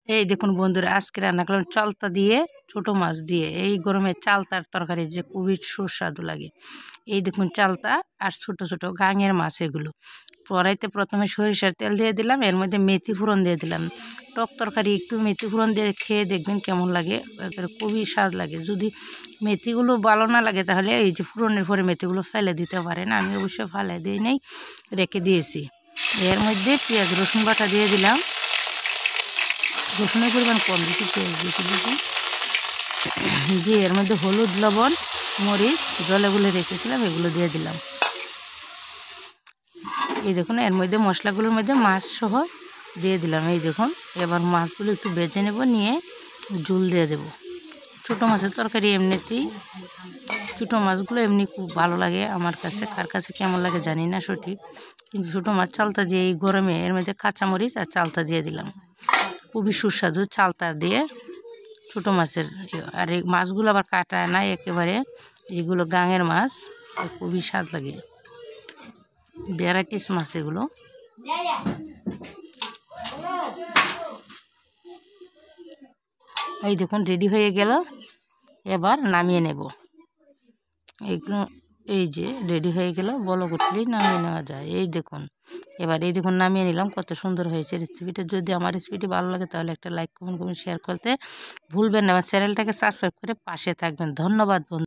এই দেখুন বন্ধুরা, আজকে রান্না করলাম চালতা দিয়ে ছোট মাছ দিয়ে। এই গরমে চালতার তরকারি যে খুবই সুস্বাদু লাগে। এই দেখুন চালতা আর ছোট ছোট গাঙের মাছ এগুলো। কড়াইতে প্রথমে সরিষার তেল দিয়ে দিলাম, এর মধ্যে মেথি ফোড়ন দিয়ে দিলাম। টক তরকারি একটু মেথি ফোড়ন দিয়ে খেয়ে দেখবেন কেমন লাগে, খুবই স্বাদ লাগে। যদি মেথিগুলো ভালো না লাগে তাহলে এই যে ফোড়নের পরে মেথিগুলো ফেলে দিতে পারেন, আমি অবশ্যই ফেলে দিই নাই, রেখে দিয়েছি। এর মধ্যে পেঁয়াজ রসুন বাটা দিয়ে দিলাম। রসুনের পরিমাণ কম দিচ্ছি, পেঁয়াজ দিয়েছি দেখুন। দিয়ে এর মধ্যে হলুদ, লবণ, মরিচ জলে গুলে রেখেছিলাম, এগুলো দিয়ে দিলাম। এই দেখুন এর মধ্যে মশলাগুলোর মধ্যে মাছ সহ দিয়ে দিলাম। এই দেখুন এবার মাছগুলো একটু বেছে নেব, নিয়ে ঝোল দিয়ে দেব। ছোটো মাছের তরকারি এমনিতেই, ছোটো মাছগুলো এমনি খুব ভালো লাগে আমার কাছে, কার কাছে কেমন লাগে জানি না সঠিক, কিন্তু ছোটো মাছ চালতা দিয়ে এই গরমে এর মধ্যে কাঁচামরিচ আর চালতা দিয়ে দিলাম, খুবই সুস্বাদু চালতা দিয়ে ছোটো মাছের। আর এই মাছগুলো আবার কাটা নাই একেবারে, এগুলো গাঙের মাছ, খুবই স্বাদ লাগে, ভ্যারাইটিস মাছ এগুলো। এই দেখুন রেডি হয়ে গেল, এবার নামিয়ে নেব। এইগুলো এই যে রেডি হয়ে গেল, বলক উঠলেই নামিয়ে নেওয়া যায়। এই দেখুন এবার এই দেখুন নামিয়ে নিলাম, কত সুন্দর হয়েছে রেসিপিটা। যদি আমার রেসিপিটি ভালো লাগে তাহলে একটা লাইক, কমেন্ট শেয়ার করতে ভুলবেন না। আমার চ্যানেলটাকে সাবস্ক্রাইব করে পাশে থাকবেন। ধন্যবাদ বন্ধু।